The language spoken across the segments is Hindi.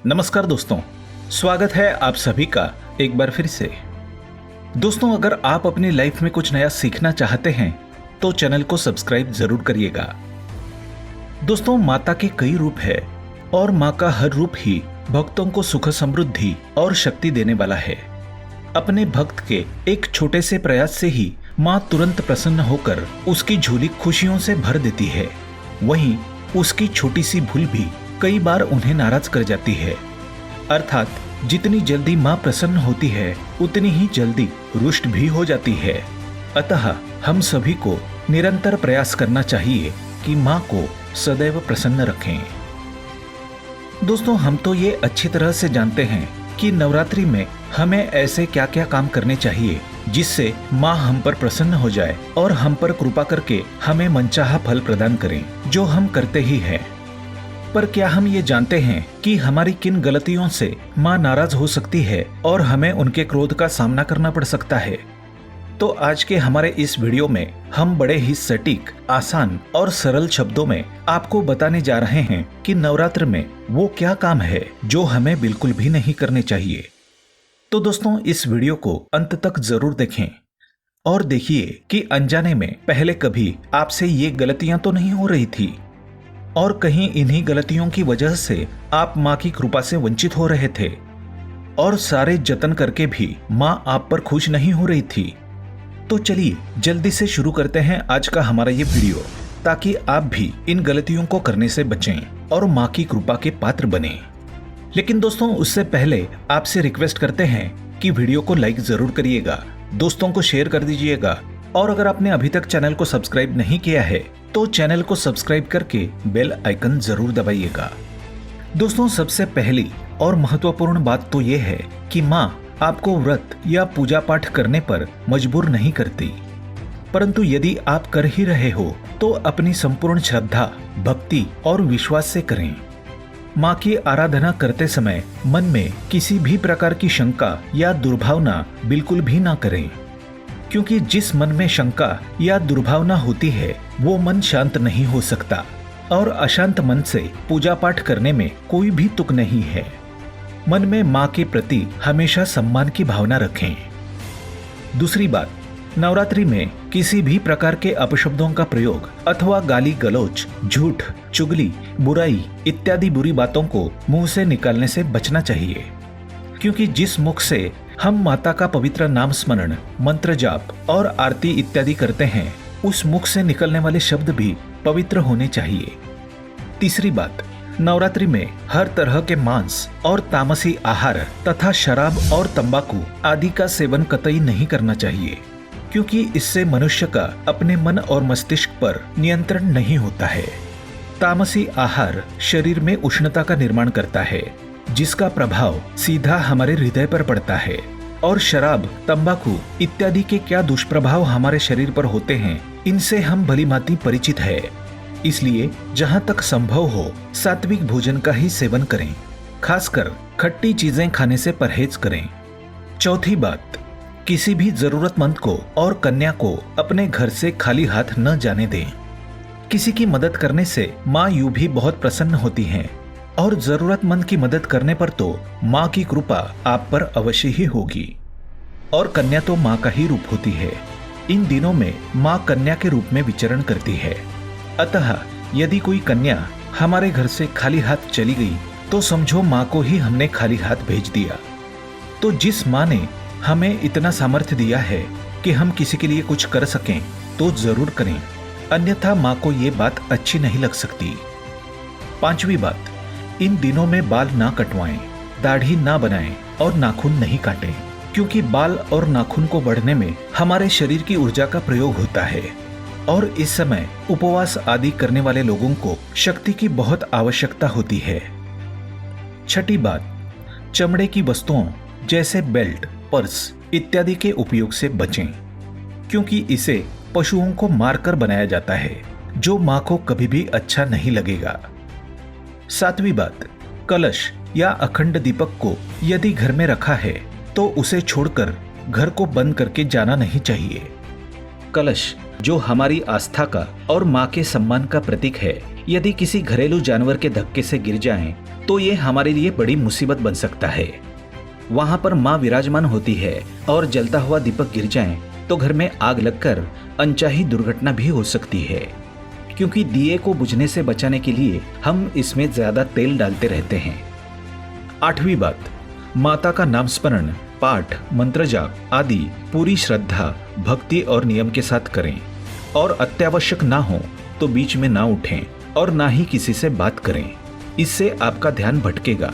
नमस्कार दोस्तों, स्वागत है आप सभी का एक बार फिर से। दोस्तों, अगर आप अपनी लाइफ में कुछ नया सीखना चाहते हैं तो चैनल को सब्सक्राइब जरूर करिएगा। दोस्तों, माता के कई रूप है और माँ का हर रूप ही भक्तों को सुख समृद्धि और शक्ति देने वाला है। अपने भक्त के एक छोटे से प्रयास से ही माँ तुरंत प्रसन्न होकर उसकी झोली खुशियों से भर देती है। वहीं उसकी छोटी सी भूल भी कई बार उन्हें नाराज कर जाती है। अर्थात जितनी जल्दी माँ प्रसन्न होती है उतनी ही जल्दी रुष्ट भी हो जाती है। अतः हम सभी को निरंतर प्रयास करना चाहिए कि माँ को सदैव प्रसन्न रखें। दोस्तों, हम तो ये अच्छी तरह से जानते हैं कि नवरात्रि में हमें ऐसे क्या क्या काम करने चाहिए जिससे माँ हम पर प्रसन्न हो जाए और हम पर कृपा करके हमें मनचाहा फल प्रदान करें, जो हम करते ही हैं। पर क्या हम ये जानते हैं कि हमारी किन गलतियों से माँ नाराज हो सकती है और हमें उनके क्रोध का सामना करना पड़ सकता है? तो आज के हमारे इस वीडियो में हम बड़े ही सटीक, आसान और सरल शब्दों में आपको बताने जा रहे हैं कि नवरात्र में वो क्या काम है जो हमें बिल्कुल भी नहीं करने चाहिए। तो दोस्तों, इस वीडियो को अंत तक जरूर देखें और देखिए कि अनजाने में पहले कभी आपसे ये गलतियां तो नहीं हो रही थी और कहीं इन्हीं गलतियों की वजह से आप माँ की कृपा से वंचित हो रहे थे और सारे जतन करके भी माँ आप पर खुश नहीं हो रही थी। तो चलिए जल्दी से शुरू करते हैं आज का हमारा ये वीडियो, ताकि आप भी इन गलतियों को करने से बचें और माँ की कृपा के पात्र बने। लेकिन दोस्तों, उससे पहले आपसे रिक्वेस्ट करते हैं कि वीडियो को लाइक जरूर करिएगा, दोस्तों को शेयर कर दीजिएगा और अगर आपने अभी तक चैनल को सब्सक्राइब नहीं किया है तो चैनल को सब्सक्राइब करके बेल आइकन जरूर दबाइएगा। दोस्तों, सबसे पहली और महत्वपूर्ण बात तो ये है कि माँ आपको व्रत या पूजा पाठ करने पर मजबूर नहीं करती, परंतु यदि आप कर ही रहे हो तो अपनी संपूर्ण श्रद्धा, भक्ति और विश्वास से करें। माँ की आराधना करते समय मन में किसी भी प्रकार की शंका या दुर्भावना बिल्कुल भी ना करें, क्योंकि जिस मन में शंका या दुर्भावना होती है वो मन शांत नहीं हो सकता और अशांत मन से पूजा पाठ करने में कोई भी तुक नहीं है। मन में माँ के प्रति हमेशा सम्मान की भावना रखें। दूसरी बात, नवरात्रि में किसी भी प्रकार के अपशब्दों का प्रयोग अथवा गाली गलौज, झूठ, चुगली, बुराई इत्यादि बुरी बातों को मुंह से निकालने से बचना चाहिए, क्योंकि जिस मुख से हम माता का पवित्र नाम स्मरण, मंत्र जाप और आरती इत्यादि करते हैं, उस मुख से निकलने वाले शब्द भी पवित्र होने चाहिए। तीसरी बात, नवरात्रि में हर तरह के मांस और तामसी आहार तथा शराब और तंबाकू आदि का सेवन कतई नहीं करना चाहिए, क्योंकि इससे मनुष्य का अपने मन और मस्तिष्क पर नियंत्रण नहीं होता है। तामसी आहार शरीर में उष्णता का निर्माण करता है, जिसका प्रभाव सीधा हमारे हृदय पर पड़ता है, और शराब, तंबाकू इत्यादि के क्या दुष्प्रभाव हमारे शरीर पर होते हैं, इनसे हम भलीभांति परिचित है। इसलिए जहाँ तक संभव हो सात्विक भोजन का ही सेवन करें, खासकर खट्टी चीजें खाने से परहेज करें। चौथी बात, किसी भी जरूरतमंद को और कन्या को अपने घर से खाली हाथ न जाने दें। किसी की मदद करने से माँ यूं भी बहुत प्रसन्न होती हैं और जरूरतमंद की मदद करने पर तो माँ की कृपा आप पर अवश्य ही होगी। और कन्या तो माँ का ही रूप होती है। इन दिनों में माँ कन्या के रूप में विचरण करती है। अतः यदि कोई कन्या हमारे घर से खाली हाथ चली गई तो समझो माँ को ही हमने खाली हाथ भेज दिया। तो जिस माँ ने हमें इतना सामर्थ्य दिया है कि हम किसी के लिए कुछ कर सकें तो जरूर करें, अन्यथा माँ को ये बात अच्छी नहीं लग सकती। पांचवी बात, इन दिनों में बाल ना कटवाएं, दाढ़ी ना बनाएं और नाखून नहीं काटें, क्योंकि बाल और नाखून को बढ़ने में हमारे शरीर की ऊर्जा का प्रयोग होता है और इस समय उपवास आदि करने वाले लोगों को शक्ति की बहुत आवश्यकता होती है। छठी बात, चमड़े की वस्तुओं जैसे बेल्ट, पर्स इत्यादि के उपयोग से बचें, क्योंकि इसे पशुओं को मारकर बनाया जाता है, जो माँ को कभी भी अच्छा नहीं लगेगा। सातवीं बात, कलश या अखंड दीपक को यदि घर में रखा है तो उसे छोड़कर घर को बंद करके जाना नहीं चाहिए। कलश जो हमारी आस्था का और माँ के सम्मान का प्रतीक है, यदि किसी घरेलू जानवर के धक्के से गिर जाएं, तो ये हमारे लिए बड़ी मुसीबत बन सकता है। वहां पर माँ विराजमान होती है और जलता हुआ दीपक गिर जाए तो घर में आग लगकर अनचाही दुर्घटना भी हो सकती है, क्योंकि दिए को बुझने से बचाने के लिए हम इसमें ज्यादा तेल डालते रहते हैं। 8वीं बात, माता का नाम स्मरण, पाठ, मंत्र जाप आदि पूरी श्रद्धा, भक्ति और नियम के साथ करें और अत्यावश्यक ना हो तो बीच में ना उठें और ना ही किसी से बात करें, इससे आपका ध्यान भटकेगा।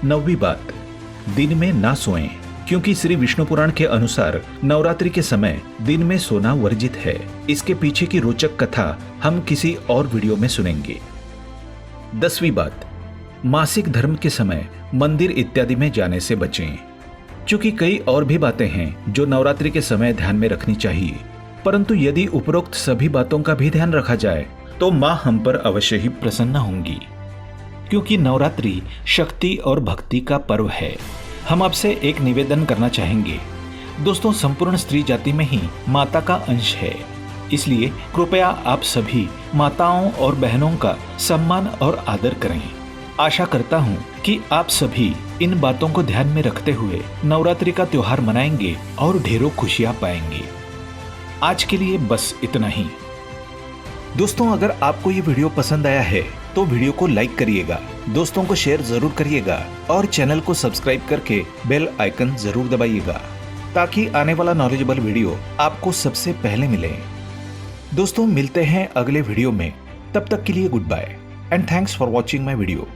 9वीं बात, दिन में ना सोएं, क्योंकि श्री विष्णु पुराण के अनुसार नवरात्रि के समय दिन में सोना वर्जित है। इसके पीछे की रोचक कथा हम किसी और वीडियो में सुनेंगे। 10वीं बात, मासिक धर्म के समय मंदिर इत्यादि में जाने से बचें, क्योंकि कई और भी बातें हैं जो नवरात्रि के समय ध्यान में रखनी चाहिए, परंतु यदि उपरोक्त सभी बातों का भी ध्यान रखा जाए तो माँ हम पर अवश्य ही प्रसन्न होंगी, क्योंकि नवरात्रि शक्ति और भक्ति का पर्व है। हम आपसे एक निवेदन करना चाहेंगे। दोस्तों, संपूर्ण स्त्री जाति में ही माता का अंश है, इसलिए कृपया आप सभी माताओं और बहनों का सम्मान और आदर करें। आशा करता हूँ कि आप सभी इन बातों को ध्यान में रखते हुए नवरात्रि का त्योहार मनाएंगे और ढेरों खुशियां पाएंगे। आज के लिए बस इतना ही। दोस्तों, अगर आपको ये वीडियो पसंद आया है तो वीडियो को लाइक करिएगा, दोस्तों को शेयर जरूर करिएगा और चैनल को सब्सक्राइब करके बेल आइकन जरूर दबाइएगा, ताकि आने वाला नॉलेजेबल वीडियो आपको सबसे पहले मिले। दोस्तों, मिलते हैं अगले वीडियो में, तब तक के लिए goodbye and thanks for watching my video.